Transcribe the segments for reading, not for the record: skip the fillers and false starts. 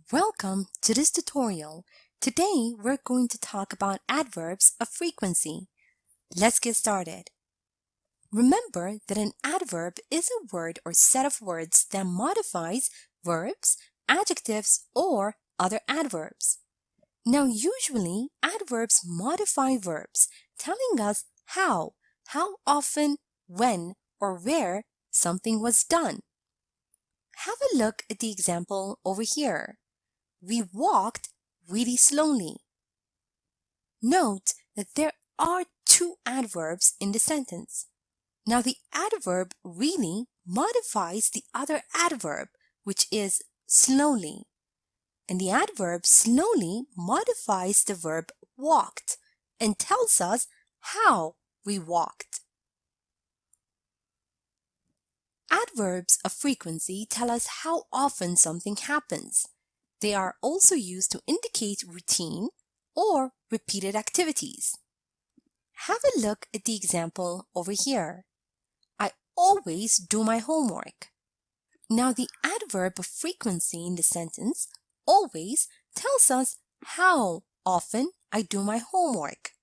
Welcome to this tutorial. Today we're going to talk about adverbs of frequency. Let's get started. Remember that an adverb is a word or set of words that modifies verbs, adjectives, or other adverbs. Now usually adverbs modify verbs, telling us how often, when, or where something was done. Have a look at the example over here. We walked really slowly. Note that there are two adverbs in the sentence. Now the adverb really modifies the other adverb, which is slowly. And the adverb slowly modifies the verb walked and tells us how we walked. Adverbs of frequency tell us how often something happens. They are also used to indicate routine or repeated activities. Have a look at the example over here. I always do my homework. Now the adverb of frequency in the sentence, always, tells us how often I do my homework.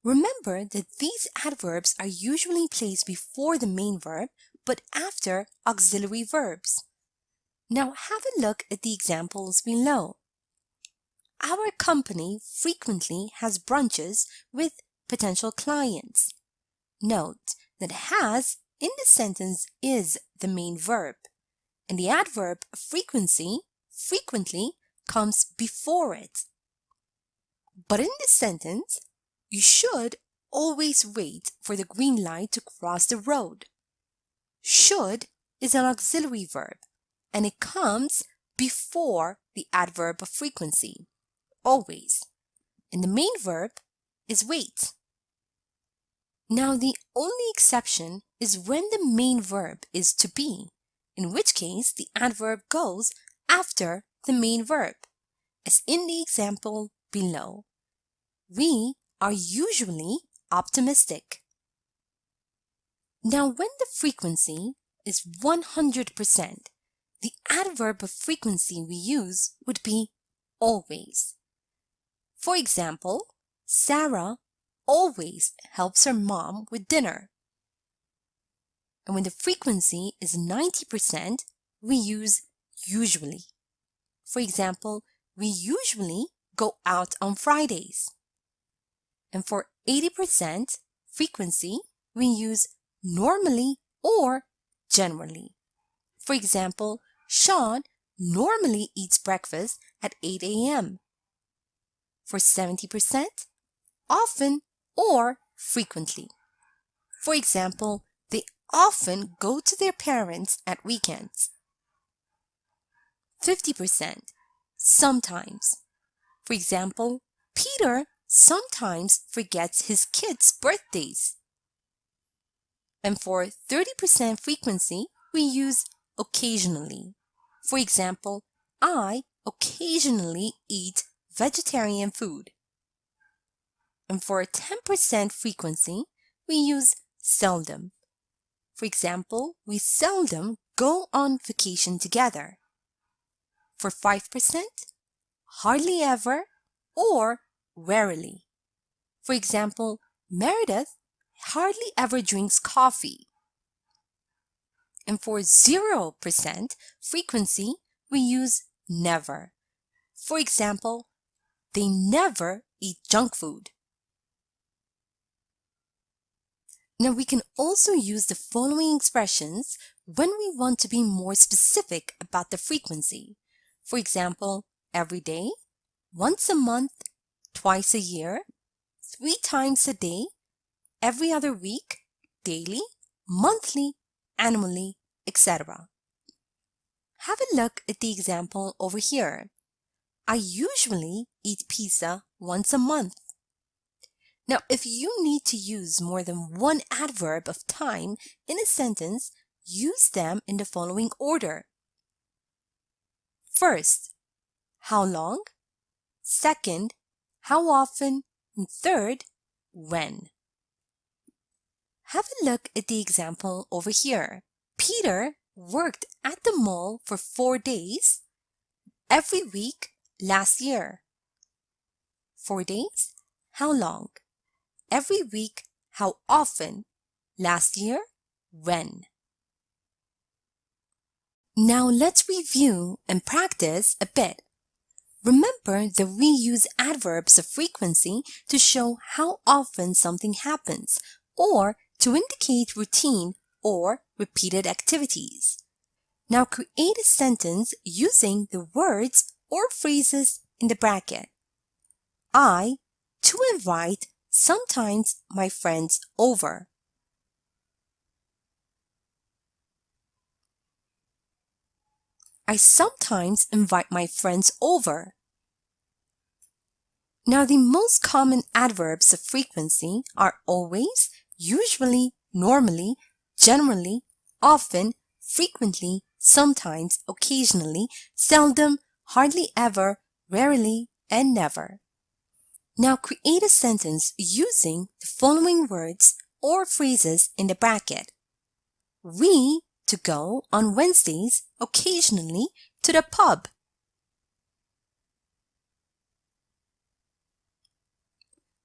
Remember that these adverbs are usually placed before the main verb, but after auxiliary verbs. Now have a look at the examples below. Our company frequently has brunches with potential clients. Note that has in the sentence is the main verb, and the adverb frequency, frequently, comes before it. But in this sentence, you should always wait for the green light to cross the road. Should is an auxiliary verb, and it comes before the adverb of frequency, always. And the main verb is wait. Now the only exception is when the main verb is to be, in which case the adverb goes after the main verb, as in the example below. We are usually optimistic. Now when the frequency is 100%, the adverb of frequency we use would be always. For example, Sarah always helps her mom with dinner. And when the frequency is 90%, we use usually. For example, we usually go out on Fridays. And for 80% frequency, we use normally or generally. For example, Sean normally eats breakfast at 8 a.m. For 70%, often or frequently. For example, they often go to their parents at weekends. 50%, sometimes. For example, Peter sometimes forgets his kids' birthdays. And for 30% frequency, we use occasionally. For example, I occasionally eat vegetarian food. And for 10% frequency, we use seldom. For example, we seldom go on vacation together. For 5%, hardly ever or rarely. For example, Meredith hardly ever drinks coffee. And for 0% frequency, we use never. For example, they never eat junk food. Now we can also use the following expressions when we want to be more specific about the frequency. For example, every day, once a month, twice a year, 3 times a day, every other week, daily, monthly, annually, etc. Have a look at the example over here. I usually eat pizza once a month. Now, if you need to use more than one adverb of time in a sentence, use them in the following order. First, how long? Second, how often? And third, when. Have a look at the example over here. Peter worked at the mall for 4 days Every week, last year. 4 days, how long? Every week, how often? Last year, when? Now let's review and practice a bit. Remember that we use adverbs of frequency to show how often something happens or to indicate routine or repeated activities. Now create a sentence using the words or phrases in the bracket. I, to invite, sometimes my friends over. I sometimes invite my friends over. Now the most common adverbs of frequency are always, usually, normally, generally, often, frequently, sometimes, occasionally, seldom, hardly ever, rarely, and never. Now create a sentence using the following words or phrases in the bracket. We to go on Wednesdays occasionally to the pub.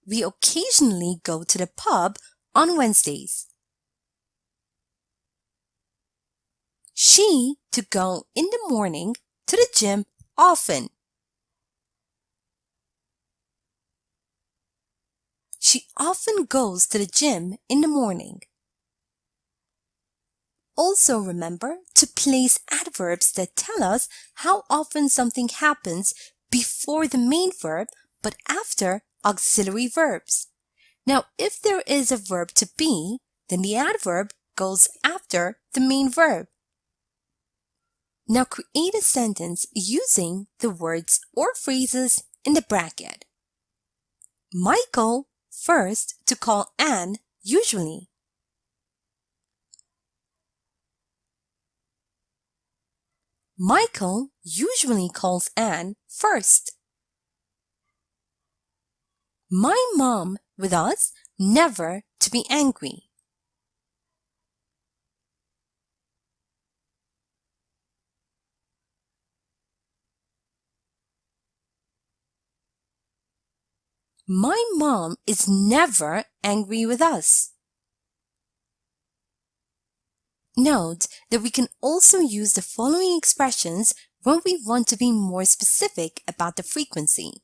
We occasionally go to the pub on Wednesdays. She to go in the morning to the gym often. She often goes to the gym in the morning. Also remember to place adverbs that tell us how often something happens before the main verb but after auxiliary verbs. Now, if there is a verb to be, then the adverb goes after the main verb. Now create a sentence using the words or phrases in the bracket. Michael first to call Anne usually. Michael usually calls Anne first. My mom with us never to be angry. My mom is never angry with us. Note that we can also use the following expressions when we want to be more specific about the frequency.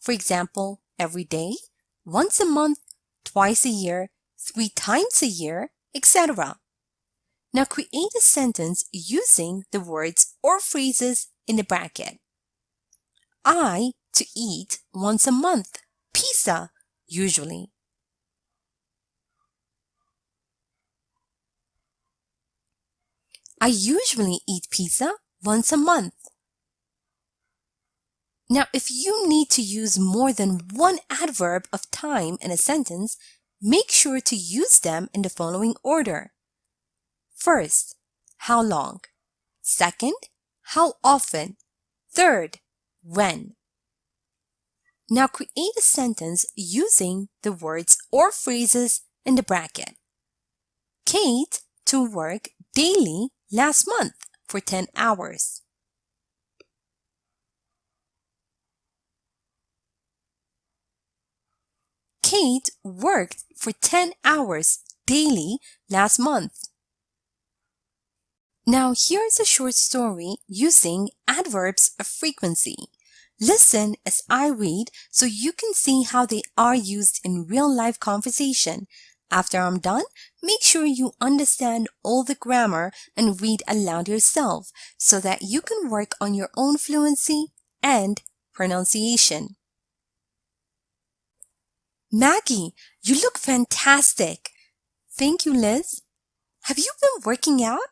For example, every day, once a month, twice a year, 3 times a year, etc. Now create a sentence using the words or phrases in the bracket. I to eat once a month, pizza, usually. I usually eat pizza once a month. Now, if you need to use more than one adverb of time in a sentence, make sure to use them in the following order. First, how long? Second, how often? Third, when? Now create a sentence using the words or phrases in the bracket. Kate to work daily last month for 10 hours. Kate worked for 10 hours daily last month. Now here's a short story using adverbs of frequency. Listen as I read so you can see how they are used in real-life conversation. After I'm done, make sure you understand all the grammar and read aloud yourself so that you can work on your own fluency and pronunciation. Maggie, you look fantastic. Thank you, Liz. Have you been working out?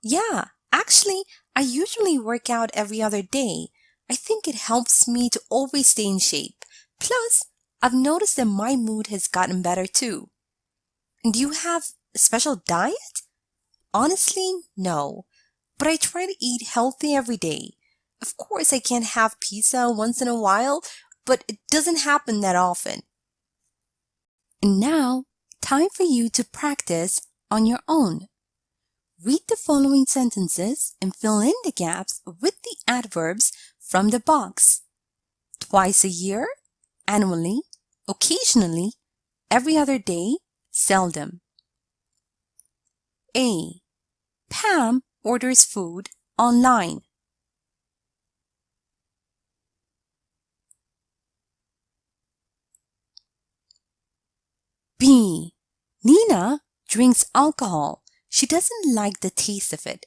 Yeah, actually, I usually work out every other day. I think it helps me to always stay in shape. Plus, I've noticed that my mood has gotten better too. And do you have a special diet? Honestly, no. But I try to eat healthy every day. Of course, I can't have pizza once in a while, but it doesn't happen that often. And now, time for you to practice on your own. Read the following sentences and fill in the gaps with the adverbs from the box. Twice a year, annually, occasionally, every other day, seldom. A. Pam orders food online. B. Nina drinks alcohol. She doesn't like the taste of it.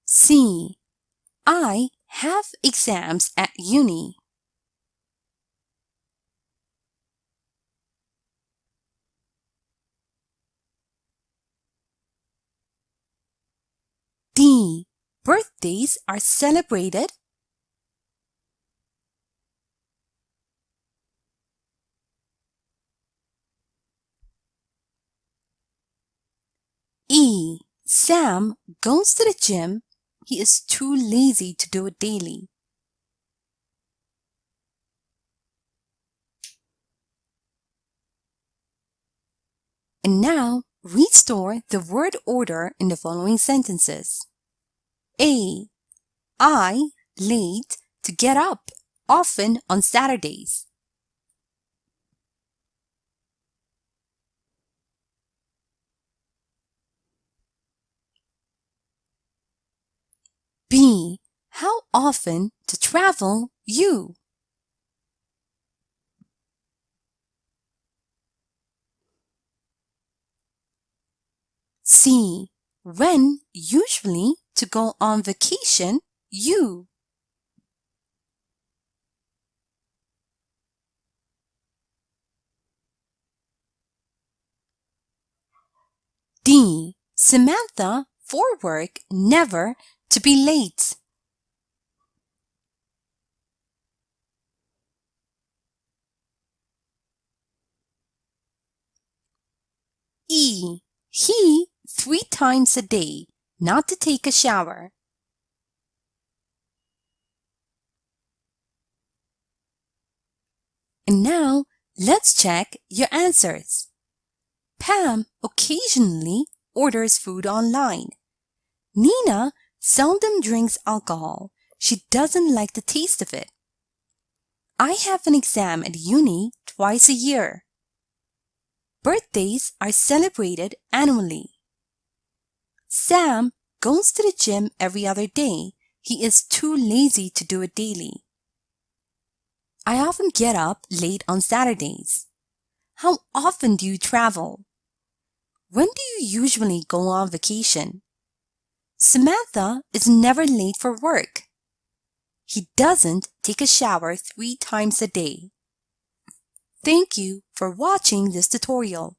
C. I have exams at uni. D. Birthdays are celebrated. E. Sam goes to the gym. He is too lazy to do it daily. And now, restore the word order in the following sentences. A. I late to get up, often on Saturdays. B. How often to travel you? C. When usually to go on vacation you? D. Samantha for work never to be late. E. He 3 times a day not to take a shower. And now, let's check your answers. Pam occasionally orders food online. Nina seldom drinks alcohol. She doesn't like the taste of it. I have an exam at uni twice a year. Birthdays are celebrated annually. Sam goes to the gym every other day. He is too lazy to do it daily. I often get up late on Saturdays. How often do you travel? When do you usually go on vacation? Samantha is never late for work. He doesn't take a shower 3 times a day. Thank you for watching this tutorial.